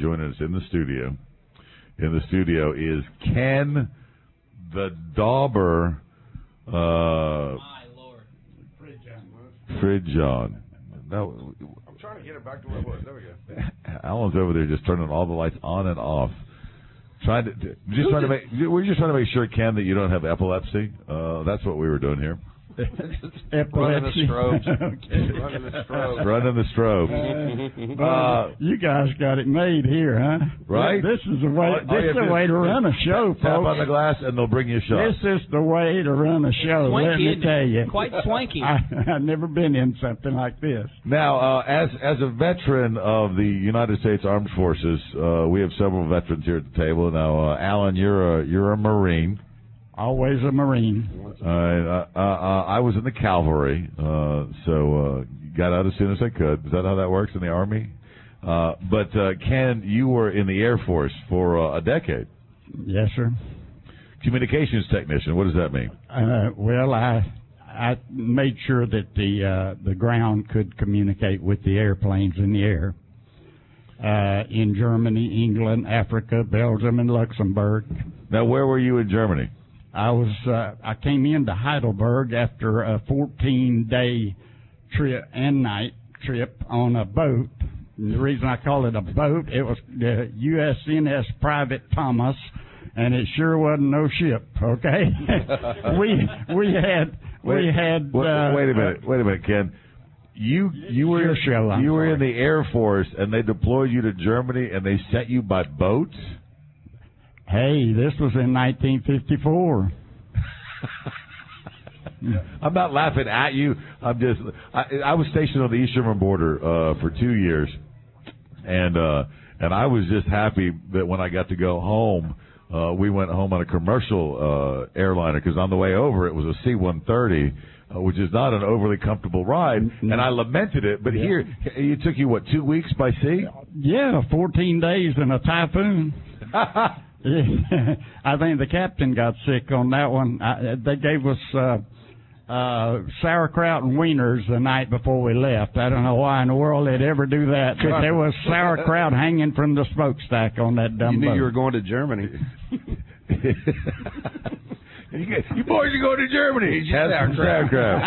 joining us in the studio. In the studio is Ken the Dauber My Lord. Pridgeon. I'm trying to get it back to where it was. There we go. Alan's over there just turning all the lights on and off. We're just trying to make sure, Ken, that you don't have epilepsy. That's what we were doing here. Running the strobes. Running the strobes. Running the strobes. You guys got it made here, huh? Right? This is the way. This is the way to run a show, folks. Tap on the glass, and they'll bring you a shot. This is the way to run a show. Let me tell you. Quite swanky. I've never been in something like this. Now, as a veteran of the United States Armed Forces, we have several veterans here at the table. Now, Alan, you're a Marine. Always a Marine. I was in the cavalry, so got out as soon as I could. Is that how that works in the Army? But Ken, you were in the Air Force for a decade. Yes, sir. Communications technician. What does that mean? Well, I made sure that the ground could communicate with the airplanes in the air. In Germany, England, Africa, Belgium, and Luxembourg. Now, where were you in Germany? I came into Heidelberg after a 14-day trip and night trip on a boat. And the reason I call it a boat, it was the USNS Private Thomas, and it sure wasn't no ship. Okay, we had. Wait a minute, Ken. You were in the Air Force, and they deployed you to Germany, and they sent you by boat. Hey, this was in 1954. I'm not laughing at you. I was stationed on the East German border for 2 years, and I was just happy that when I got to go home, we went home on a commercial airliner, because on the way over it was a C-130, which is not an overly comfortable ride, and I lamented it. But here, it took you, 2 weeks by sea? Yeah, 14 days in a typhoon. I think the captain got sick on that one. They gave us sauerkraut and wieners the night before we left. I don't know why in the world they'd ever do that, but there was sauerkraut hanging from the smokestack on that dumb boat. You knew you were going to Germany. You boys are going to Germany. Have some sauerkraut.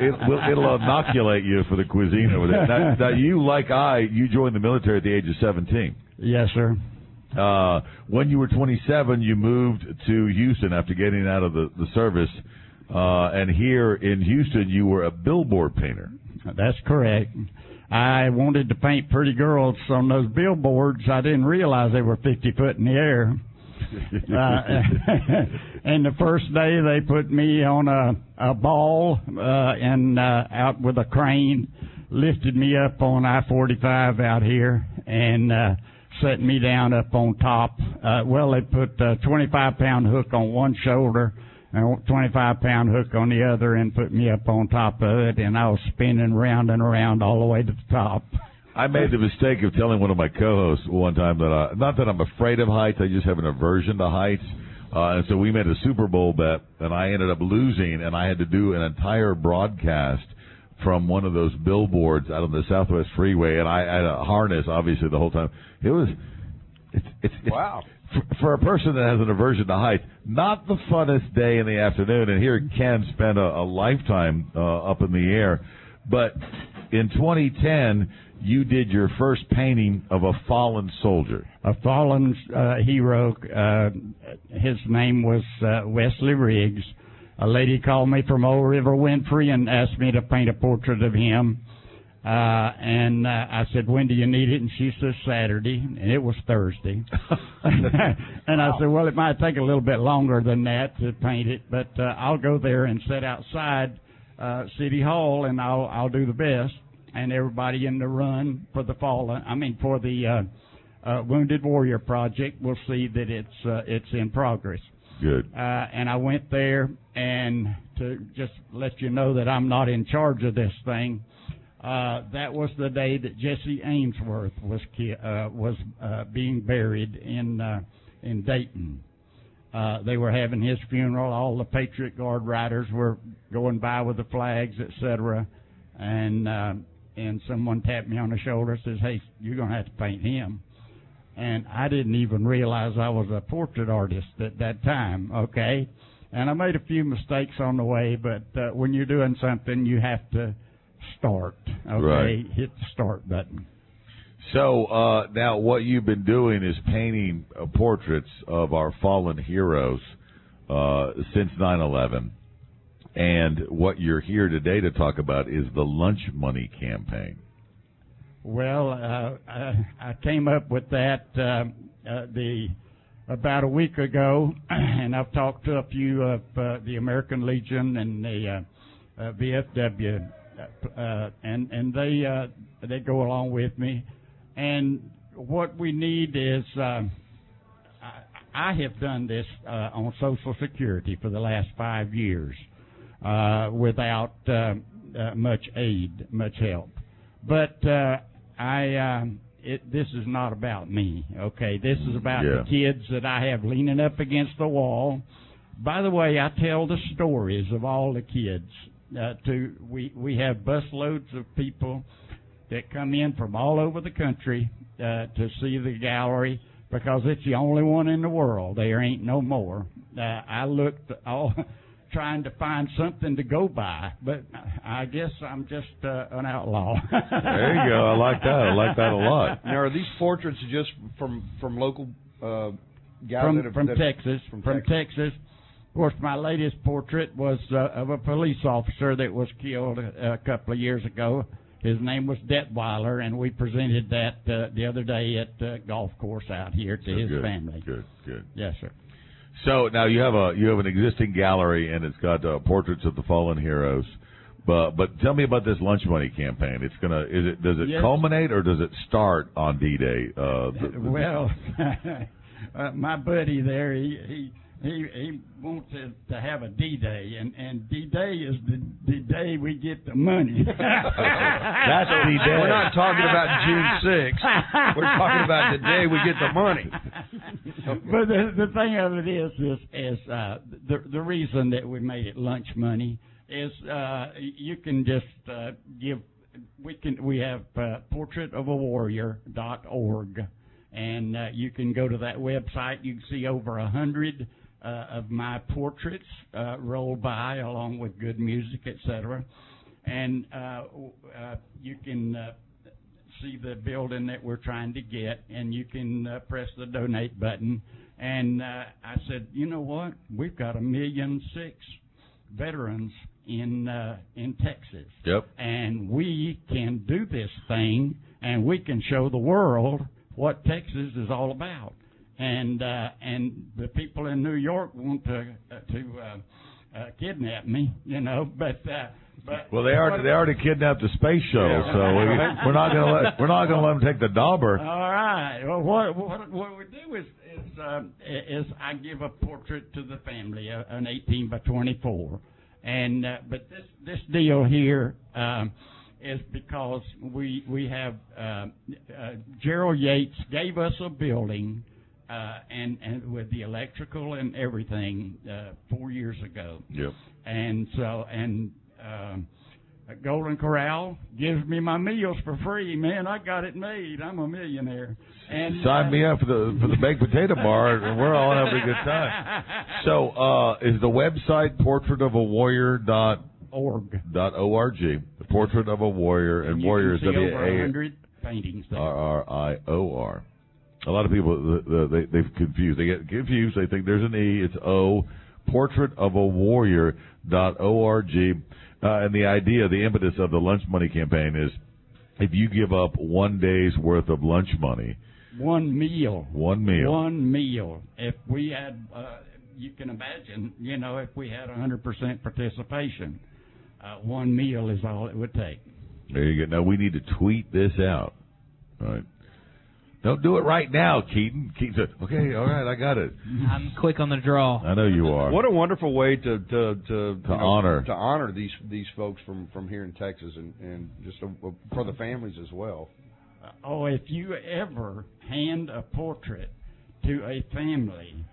It'll inoculate you for the cuisine over there. Now, you, like you joined the military at the age of 17. Yes, sir. When you were 27, you moved to Houston after getting out of the service. And here in Houston, you were a billboard painter. That's correct. I wanted to paint pretty girls on those billboards. I didn't realize they were 50 foot in the air. And the first day they put me on a ball and out with a crane, lifted me up on I-45 out here, and set me down up on top. They put a 25-pound hook on one shoulder and a 25-pound hook on the other, and put me up on top of it, and I was spinning round and around all the way to the top. I made the mistake of telling one of my co-hosts one time that not that I'm afraid of heights, I just have an aversion to heights. And so we made a Super Bowl bet, and I ended up losing, and I had to do an entire broadcast from one of those billboards out on the Southwest Freeway, and I had a harness, obviously, the whole time. It's wow. For a person that has an aversion to heights, not the funnest day in the afternoon. And here Ken spent a lifetime up in the air. But in 2010, you did your first painting of a fallen soldier. A fallen hero. His name was Wesley Riggs. A lady called me from Old River Winfrey and asked me to paint a portrait of him. And I said, when do you need it? And she said, Saturday. And it was Thursday. And I said, well, it might take a little bit longer than that to paint it, but I'll go there and sit outside City Hall, and I'll do the best. And everybody in the run for the Wounded Warrior Project will see that it's in progress. Good. And I went there, and to just let you know that I'm not in charge of this thing, that was the day that Jesse Ainsworth was being buried in Dayton. They were having his funeral. All the Patriot Guard riders were going by with the flags, etc. And and someone tapped me on the shoulder and says, "Hey, you're going to have to paint him." And I didn't even realize I was a portrait artist at that time, okay? And I made a few mistakes on the way, but when you're doing something, you have to start, okay? Right. Hit the start button. So now what you've been doing is painting portraits of our fallen heroes since 9/11. And what you're here today to talk about is the lunch money campaign. Well, I came up with that about a week ago, and I've talked to a few of the American Legion and the VFW, and they go along with me. And what we need is, I have done this on Social Security for the last 5 years without much aid, much help. But this is not about me, okay? This is about the kids that I have leaning up against the wall. By the way, I tell the stories of all the kids. We have busloads of people that come in from all over the country to see the gallery because it's the only one in the world. There ain't no more. I looked all trying to find something to go by, but I guess I'm just an outlaw. There you go. I like that. I like that a lot. Now, are these portraits just from local guys from Texas? From Texas. Of course, my latest portrait was of a police officer that was killed a couple of years ago. His name was Detweiler, and we presented that the other day at the golf course out here to his family. Good. Yes, sir. So now you have an existing gallery, and it's got portraits of the fallen heroes. But tell me about this lunch money campaign. Does it culminate or does it start on D-Day? Well, my buddy there, he wants to have a D-Day, and D-Day is the day we get the money. That's D-Day. We're not talking about June 6th. We're talking about the day we get the money. But the thing of it is the reason that we made it lunch money is you can just give. We have portraitofawarrior.org, and you can go to that website. You can see over 100 of my portraits roll by, along with good music, etc. And you can see the building that we're trying to get, and you can press the donate button. And I said, you know what? We've got 1.6 million veterans in Texas. Yep. And we can do this thing, and we can show the world what Texas is all about. And the people in New York want to kidnap me, you know, but well, they already kidnapped the space shuttle, so we're not gonna let them take the dauber. All right. Well, what we do is I give a portrait to the family, an 18 by 24, and but this deal here is because we have Gerald Yates gave us a building. And with the electrical and everything 4 years ago. Yep. And so Golden Corral gives me my meals for free. Man, I got it made. I'm a millionaire. And sign me up for the baked potato bar, and we're all having a good time. So is the website portraitofawarrior.org? The Portrait of a Warrior, and Warrior is over 100 paintings there. RRIOR. A lot of people, they've confused. They get confused. They think there's an E. It's O. Portraitofawarrior.org. And the idea, the impetus of the lunch money campaign is if you give up 1 day's worth of lunch money. One meal. If we had, you can imagine, you know, if we had 100% participation, 1 meal is all it would take. There you go. Now, we need to tweet this out. All right. Don't do it right now, Keaton. Keaton said, okay, all right, I got it. I'm quick on the draw. I know you are. What a wonderful way to honor these folks from here in Texas, and just for the families as well. If you ever hand a portrait to a family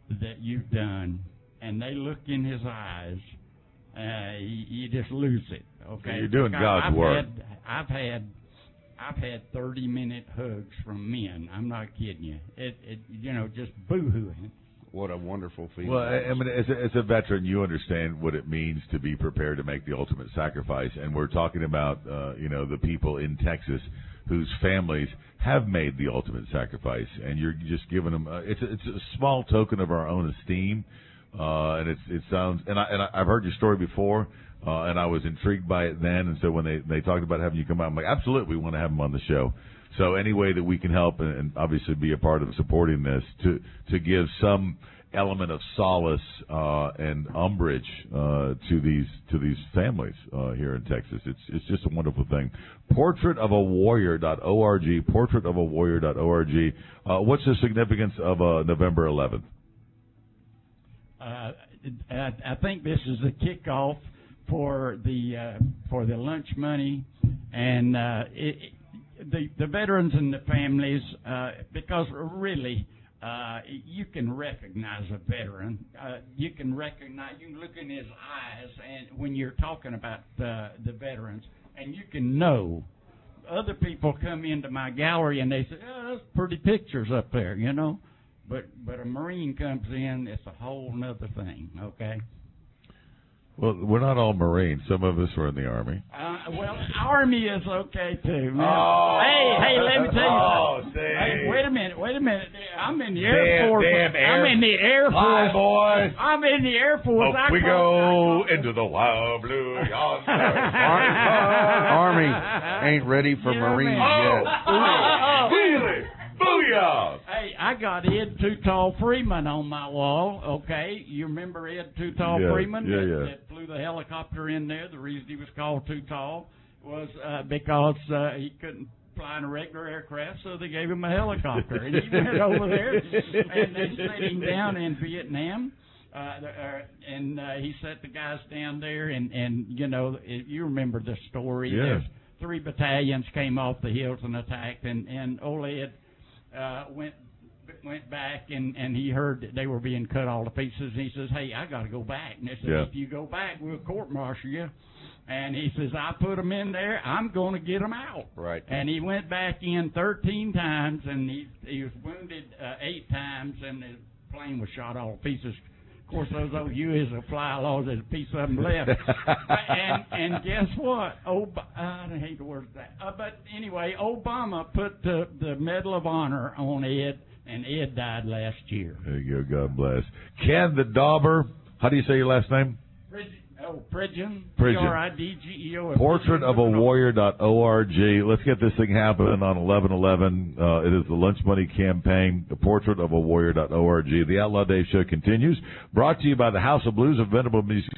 that you've done, and they look in his eyes, you just lose it. Okay, You're doing God's work. I've had 30-minute hugs from men. I'm not kidding you. It just boo-hooing. What a wonderful feeling. Well, I mean, as a veteran, you understand what it means to be prepared to make the ultimate sacrifice. And we're talking about, the people in Texas whose families have made the ultimate sacrifice. And you're just giving them, it's a small token of our own esteem. And it sounds, and I've heard your story before, and I was intrigued by it then. And so when they talked about having you come out, I'm like, absolutely, we want to have them on the show. So any way that we can help and obviously be a part of supporting this to give some element of solace and umbrage to these families here in Texas, it's just a wonderful thing. Portraitofawarrior.org, portraitofawarrior.org. What's the significance of November 11th? I think this is a kickoff for the lunch money and the veterans and the families, because really you can recognize a veteran. You can look in his eyes, and when you're talking about the veterans, and you can know. Other people come into my gallery and they say, "Oh, those pretty pictures up there," But a Marine comes in, it's a whole nother thing. Okay. Well, we're not all Marines. Some of us were in the Army. Well, Army is okay too. Man. Hey, let me tell you something. Hey, wait a minute. I'm in the Air Force. I'm in the Air Force. Hi, boys. I'm in the Air Force. Up we go into the wild blue yonder. Army ain't ready for Marines yet. Really? Booyah! Hey, I got Ed Too Tall Freeman on my wall, okay? You remember Ed Too Tall Freeman? That flew the helicopter in there. The reason he was called Too Tall was because he couldn't fly in a regular aircraft, so they gave him a helicopter. And he went over there, and they set him down in Vietnam. And he set the guys down there, and you remember the story. Yeah. 3 battalions came off the hills and attacked, and old Ed went back and he heard that they were being cut all to pieces, and he says, "Hey, I got to go back." And they said, "If you go back, we'll court-martial you." And he says, "I put them in there. I'm going to get them out." Right. And he went back in 13 times, and he was wounded 8 times, and his plane was shot all to pieces. Of course, those old U.S. fly laws, there's a piece of them left. and guess what? I hate the word that. But anyway, Obama put the Medal of Honor on Ed, and Ed died last year. There you go. God bless. Ken the Dauber. How do you say your last name? Pridgeon. Pridgeon. Portraitofawarrior.org. Let's get this thing happening on 11/11. It is the Lunch Money Campaign. The portraitofawarrior.org. The Outlaw Dave Show continues. Brought to you by the House of Blues of Venerable Music.